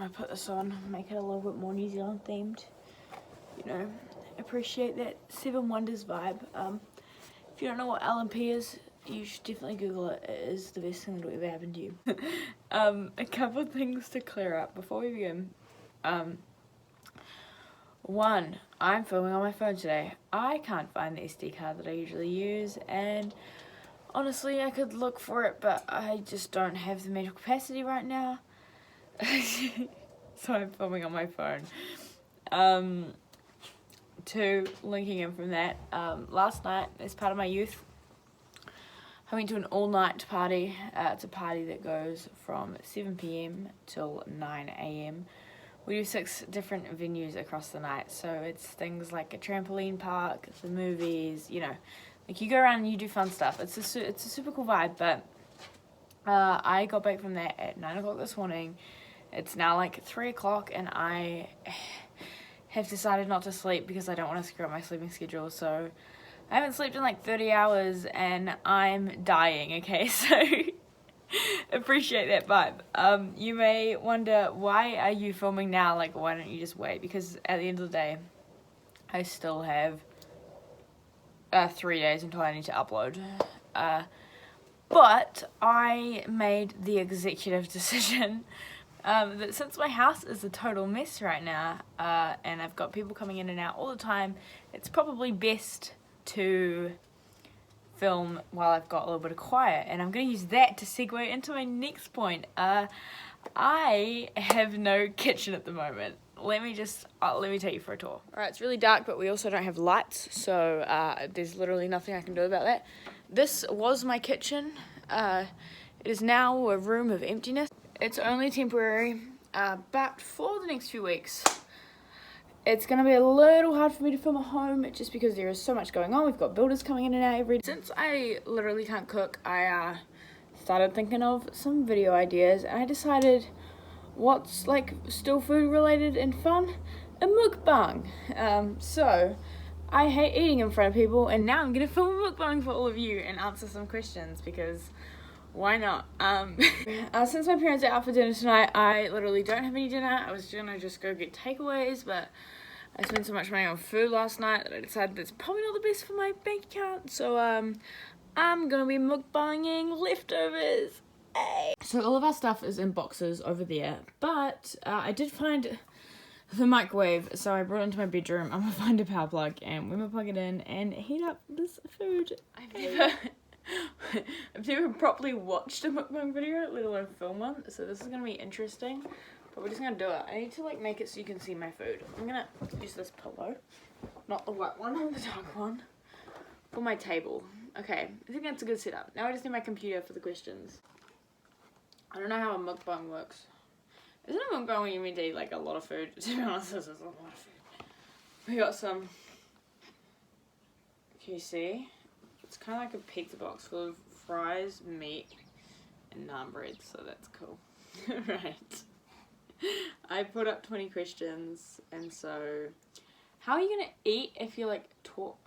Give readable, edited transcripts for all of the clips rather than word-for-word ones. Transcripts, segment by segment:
I put this on, make it a little bit more New Zealand themed. You know, appreciate that Seven Wonders vibe. If you don't know what LMP is, you should definitely Google it. It is the best thing that will ever happen to you. A couple of things to clear up before we begin. One, I'm filming on my phone today. I can't find the SD card that I usually use, and honestly, I could look for it, but I just don't have the mental capacity right now. So I'm filming on my phone. Two, linking in from that, last night, as part of my youth, I went to an all-night party. It's a party that goes from 7 PM till 9 AM. We do 6 different venues across the night, so it's things like a trampoline park, the movies, you know, like you go around and you do fun stuff. It's a super cool vibe. But I got back from that at 9 o'clock this morning. It's now like 3 o'clock, and I have decided not to sleep because I don't want to screw up my sleeping schedule. So I haven't slept in like 30 hours, and I'm dying. Okay, so appreciate that vibe. You may wonder, why are you filming now? Like, why don't you just wait? Because at the end of the day, I still have 3 days until I need to upload. But I made the executive decision that since my house is a total mess right now, and I've got people coming in and out all the time, it's probably best to film while I've got a little bit of quiet. And I'm going to use that to segue into my next point. I have no kitchen at the moment. Let me take you for a tour. Alright, it's really dark, but we also don't have lights, so there's literally nothing I can do about that. This was my kitchen. It is now a room of emptiness. It's only temporary, but for the next few weeks, it's going to be a little hard for me to film at home just because there is so much going on. We've got builders coming in and out every day. Since I literally can't cook, I started thinking of some video ideas, and I decided what's like still food related and fun? A mukbang. So I hate eating in front of people, and now I'm going to film a mukbang for all of you and answer some questions because why not? Since my parents are out for dinner tonight, I literally don't have any dinner. I was gonna just go get takeaways, but I spent so much money on food last night that I decided that's probably not the best for my bank account. So I'm gonna be mukbanging leftovers. Hey. So all of our stuff is in boxes over there, but I did find the microwave, so I brought it into my bedroom. I'm gonna find a power plug, and we're gonna plug it in and heat up this food. I've never properly watched a mukbang video, let alone film one, so this is gonna be interesting, but we're just gonna do it. I need to like make it so you can see my food. I'm gonna use this pillow, not the white one, the dark one, for my table. Okay, I think that's a good setup. Now I just need my computer for the questions. I don't know how a mukbang works. Isn't a mukbang when you mean to eat like a lot of food? To be honest, this is a lot of food. We got some, can you see? It's kind of like a pizza box full of fries, meat, and naan bread, so that's cool. Right. I put up 20 questions, and so, how are you going to eat if you like talk?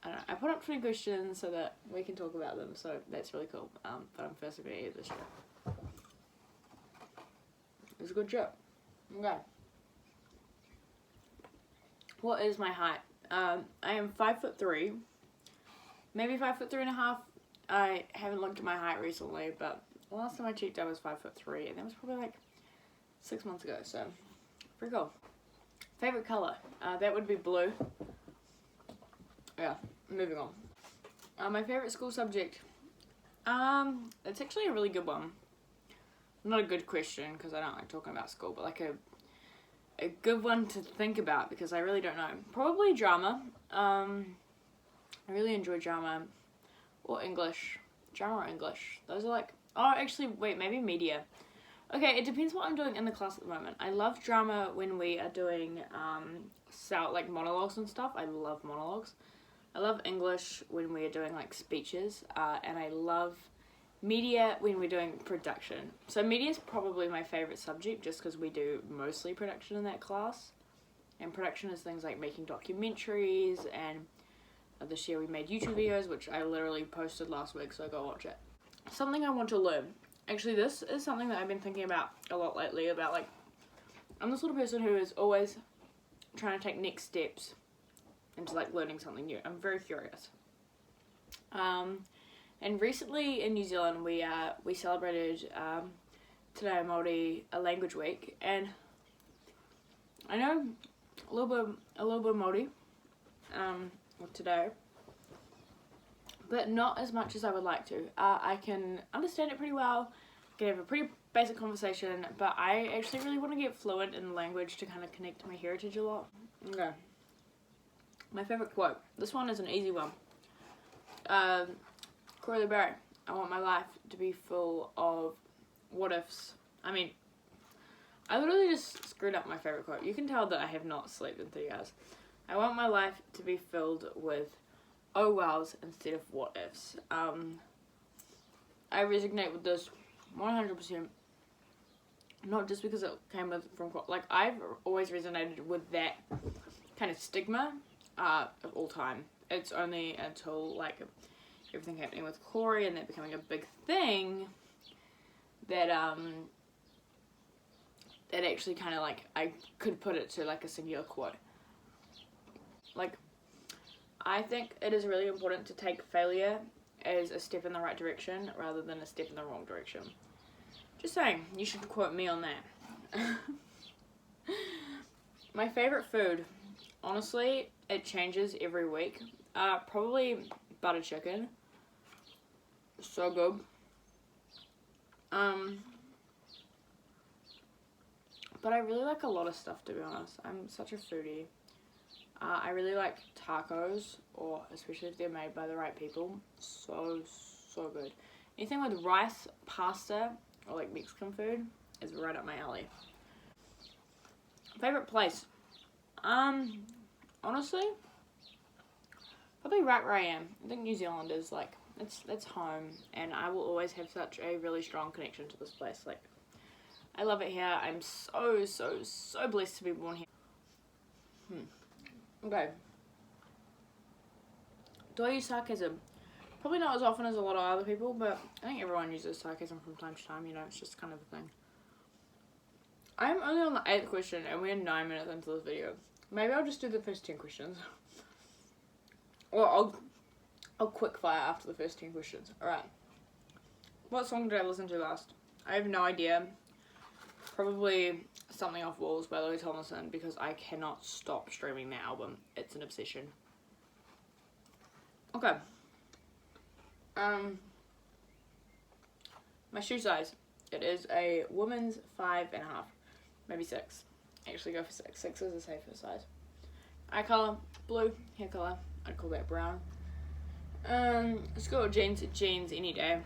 I don't know. I put up 20 questions so that we can talk about them, so that's really cool. But I'm first going to eat this show. It's a good show. Okay. What is my height? I am 5'3". Maybe 5'3.5". I haven't looked at my height recently, but the last time I checked I was 5'3", and that was probably like 6 months ago, so pretty cool. Favorite color? That would be blue. Yeah, moving on. My favorite school subject? It's actually a really good one. Not a good question, because I don't like talking about school, but like a good one to think about, because I really don't know. Probably drama. I really enjoy drama, or English. Drama or English. Those are like, oh actually wait, maybe media. Okay, it depends what I'm doing in the class at the moment. I love drama when we are doing like monologues and stuff. I love monologues. I love English when we are doing like speeches, and I love media when we're doing production. So media is probably my favorite subject just because we do mostly production in that class. And production is things like making documentaries, and this year we made YouTube videos, which I literally posted last week, so go watch it. Something I want to learn. Actually, this is something that I've been thinking about a lot lately, about like I'm the sort of person who is always trying to take next steps into like learning something new. I'm very curious. And recently in New Zealand we celebrated Te Reo Māori a language week, and I know a little bit Māori today, but not as much as I would like to. I can understand it pretty well, can have a pretty basic conversation, but I actually really want to get fluent in the language to kind of connect to my heritage a lot. Okay. My favourite quote. This one is an easy one. Corey Barry. I want my life to be full of what ifs. I mean, I literally just screwed up my favourite quote. You can tell that I have not slept in 3 hours. I want my life to be filled with oh wows instead of what ifs. I resonate with this 100%. Not just because it came from, like, I've always resonated with that kind of stigma of all time. It's only until, like, everything happening with Corey and that becoming a big thing that that actually kind of, like, I could put it to, like, a singular quote. Like, I think it is really important to take failure as a step in the right direction rather than a step in the wrong direction. Just saying, you should quote me on that. My favourite food, honestly, it changes every week. Probably butter chicken. So good. But I really like a lot of stuff, to be honest. I'm such a foodie. I really like tacos, or especially if they're made by the right people. So good. Anything with rice, pasta, or like Mexican food is right up my alley. Favorite place? Honestly, probably right where I am. I think New Zealand is like, it's home, and I will always have such a really strong connection to this place. Like, I love it here. I'm so blessed to be born here. Okay. Do I use sarcasm? Probably not as often as a lot of other people, but I think everyone uses sarcasm from time to time, you know, it's just kind of a thing. I'm only on the 8th question, and we're 9 minutes into this video. Maybe I'll just do the first 10 questions. Or I'll quick fire after the first 10 questions. Alright. What song did I listen to last? I have no idea. Probably Something Off Walls by Louis Tomlinson, because I cannot stop streaming that album. It's an obsession. Okay. My shoe size. It is a woman's 5.5. Maybe 6. Actually go for 6. 6 is a safer size. Eye colour, blue. Hair colour, I'd call that brown. School jeans any day.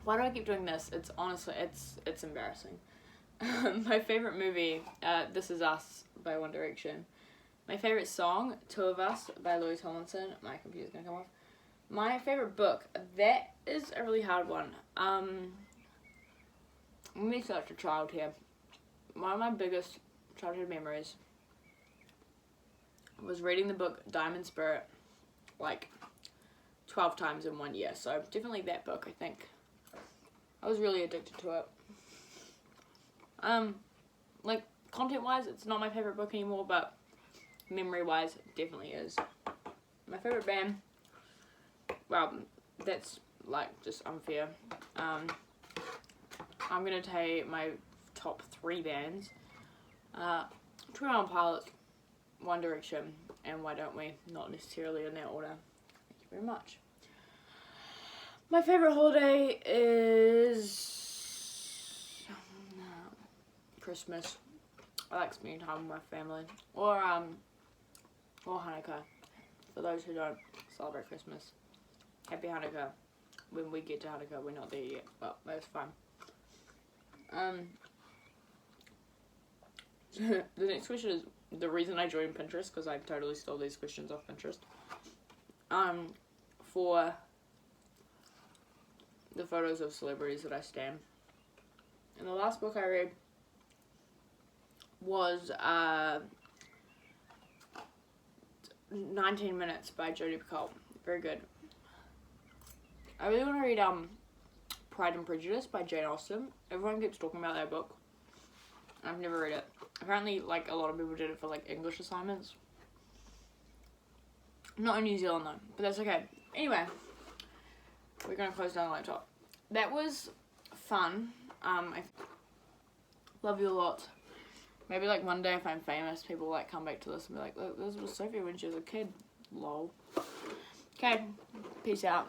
Why do I keep doing this? It's honestly, it's embarrassing. My favourite movie, This Is Us by One Direction. My favourite song, Two of Us by Louis Tomlinson. My computer's gonna come off. My favourite book, that is a really hard one. Let me such a child here. One of my biggest childhood memories was reading the book Diamond Spirit like 12 times in 1 year. So definitely that book, I think. I was really addicted to it. Like, content-wise, it's not my favourite book anymore, but memory-wise, it definitely is. My favourite band, well, that's, like, just unfair. I'm gonna take my top 3 bands. 21 Pilots, One Direction, and Why Don't We? Not necessarily in that order. Thank you very much. My favourite holiday is Christmas. I like spending time with my family. Or Hanukkah. For those who don't celebrate Christmas. Happy Hanukkah. When we get to Hanukkah, we're not there yet, but that's fine. The next question is the reason I joined Pinterest, because I totally stole these questions off Pinterest. For the photos of celebrities that I stan. And the last book I read was 19 Minutes by Jodi Picoult. Very good. I really want to read Pride and Prejudice by Jane Austen. Everyone keeps talking about that book. I've never read it. Apparently, like, a lot of people did it for, like, English assignments. Not in New Zealand, though. But that's okay. Anyway, we're going to close down the laptop. That was fun. I love you a lot. Maybe, like, one day if I'm famous, people, like, come back to this and be like, look, this was Sophie when she was a kid. Lol. Okay. Peace out.